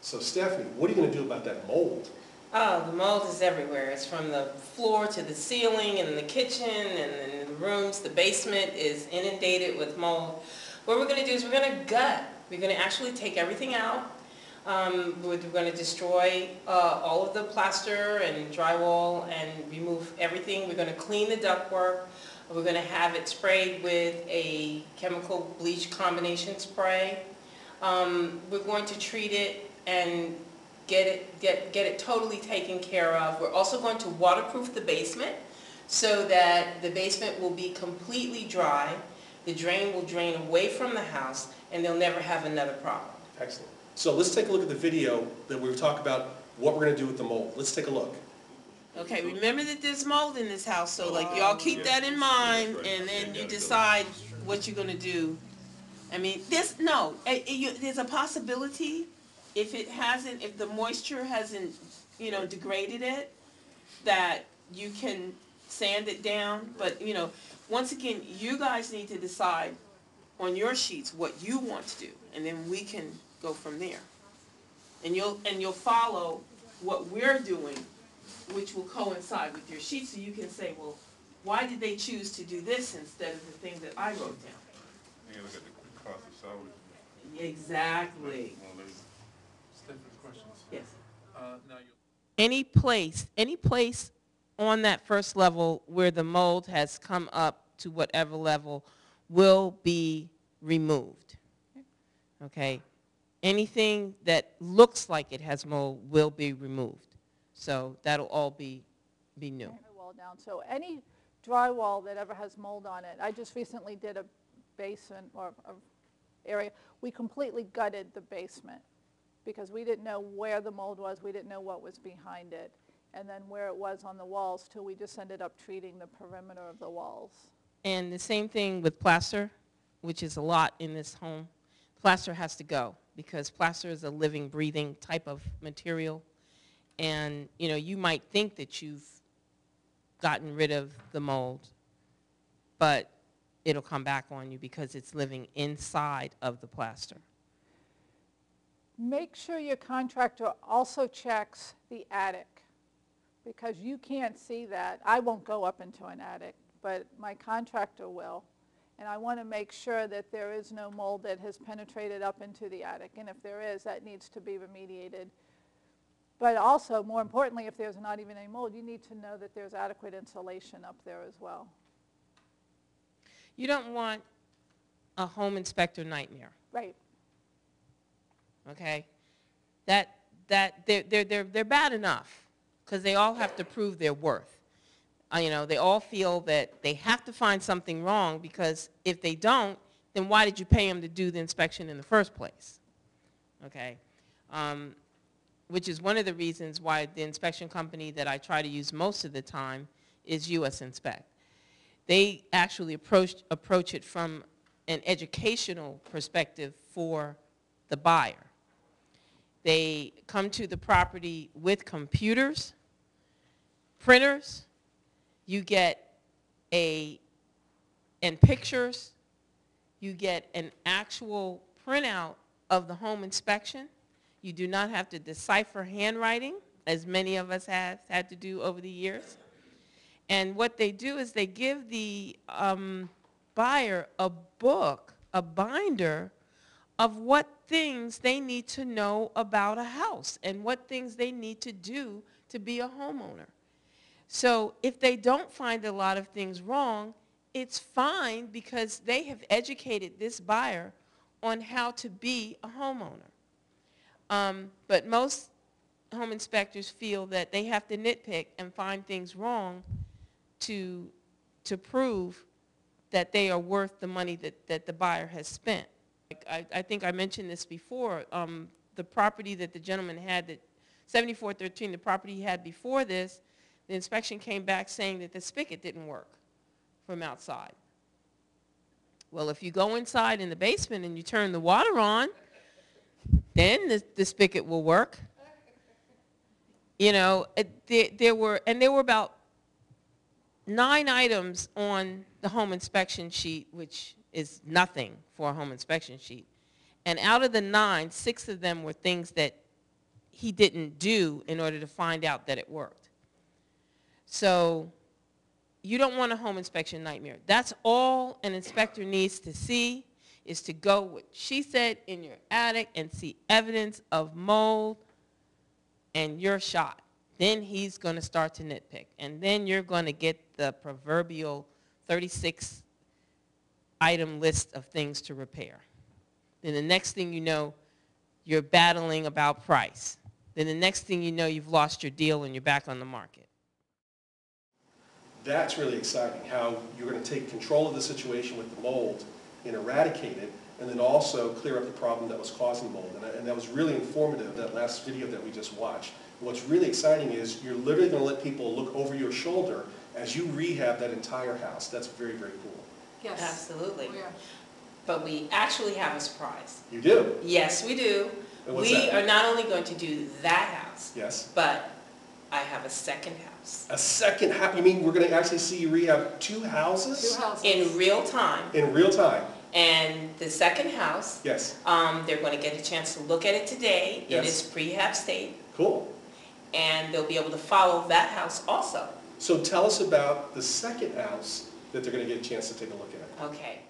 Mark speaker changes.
Speaker 1: So Stephanie, what are you going to do about that mold?
Speaker 2: Oh, the mold is everywhere. It's from the floor to the ceiling, and in the kitchen, and in the rooms. The basement is inundated with mold. What we're going to do is we're going to gut. We're going to actually take everything out. We're going to destroy all of the plaster and drywall and remove everything. We're going to clean the ductwork. We're going to have it sprayed with a chemical bleach combination spray. We're going to treat it and get it totally taken care of. We're also going to waterproof the basement so that the basement will be completely dry. The drain will drain away from the house, and they'll never have another problem.
Speaker 1: Excellent. So let's take a look at the video that we talk about what we're going to do with the mold. Let's take a look.
Speaker 2: Okay, remember that there's mold in this house, so like y'all keep that in mind, and then you decide what you're going to do. I mean, there's a possibility if the moisture hasn't, degraded it, that you can sand it down. But, once again, you guys need to decide on your sheets what you want to do, and then we can go from there. And you'll follow what we're doing, which will coincide with your sheet, so you can say, well, why did they choose to do this instead of the thing that I wrote down?
Speaker 3: You look at the cost of salvage.
Speaker 2: Exactly.
Speaker 3: Stephanie, questions?
Speaker 2: Yes.
Speaker 3: Now
Speaker 2: Any place on that first level where the mold has come up to whatever level will be removed. Okay? Anything that looks like it has mold will be removed. So that'll all be new.
Speaker 4: Wall down. So any drywall that ever has mold on it, I just recently did a basement or area. We completely gutted the basement because we didn't know where the mold was. We didn't know what was behind it. And then where it was on the walls till we just ended up treating the perimeter of the walls.
Speaker 2: And the same thing with plaster, which is a lot in this home. Plaster has to go because plaster is a living, breathing type of material. And, you might think that you've gotten rid of the mold, but it'll come back on you because it's living inside of the plaster.
Speaker 4: Make sure your contractor also checks the attic because you can't see that. I won't go up into an attic, but my contractor will. And I want to make sure that there is no mold that has penetrated up into the attic. And if there is, that needs to be remediated. But also, more importantly, if there's not even any mold, you need to know that there's adequate insulation up there as well.
Speaker 2: You don't want a home inspector nightmare.
Speaker 4: Right.
Speaker 2: Okay? They're bad enough because they all have to prove their worth. They all feel that they have to find something wrong because if they don't, then why did you pay them to do the inspection in the first place? Okay? Which is one of the reasons why the inspection company that I try to use most of the time is US Inspect. They actually approach it from an educational perspective for the buyer. They come to the property with computers, printers. You get and pictures. You get an actual printout of the home inspection. You do not have to decipher handwriting, as many of us have had to do over the years. And what they do is they give the buyer a book, a binder, of what things they need to know about a house and what things they need to do to be a homeowner. So if they don't find a lot of things wrong, it's fine because they have educated this buyer on how to be a homeowner. But most home inspectors feel that they have to nitpick and find things wrong to prove that they are worth the money that the buyer has spent. I think I mentioned this before. The property that the gentleman had, that 7413, the property he had before this, the inspection came back saying that the spigot didn't work from outside. Well, if you go inside in the basement and you turn the water on, then the spigot will work. There were about 9 items on the home inspection sheet, which is nothing for a home inspection sheet. And out of the 9, 6 of them were things that he didn't do in order to find out that it worked. So you don't want a home inspection nightmare. That's all an inspector needs to see, is to go what she said in your attic and see evidence of mold, and you're shot. Then he's going to start to nitpick, and then you're going to get the proverbial 36-item list of things to repair. Then the next thing you know, you're battling about price. Then the next thing you know, you've lost your deal and you're back on the market.
Speaker 1: That's really exciting, how you're going to take control of the situation with the mold and eradicate it, and then also clear up the problem that was causing mold. And that was really informative, that last video that we just watched. What's really exciting is you're literally going to let people look over your shoulder as you rehab that entire house. That's very, very cool.
Speaker 5: Yes.
Speaker 2: Absolutely.
Speaker 5: We are.
Speaker 2: But we actually have a surprise.
Speaker 1: You do?
Speaker 2: Yes, we do.
Speaker 1: And what's
Speaker 2: We
Speaker 1: that?
Speaker 2: are not only going to do that house,
Speaker 1: Yes.
Speaker 2: but I have a second house.
Speaker 1: A second house? You mean we're going to actually see you rehab 2 houses?
Speaker 5: 2 houses.
Speaker 2: In real time.
Speaker 1: In real time?
Speaker 2: And the second house,
Speaker 1: Yes.
Speaker 2: they're going to get a chance to look at it today in
Speaker 1: Yes.
Speaker 2: its prehab state,
Speaker 1: Cool.
Speaker 2: and they'll be able to follow that house also.
Speaker 1: So tell us about the second house that they're going to get a chance to take a look at.
Speaker 2: Okay.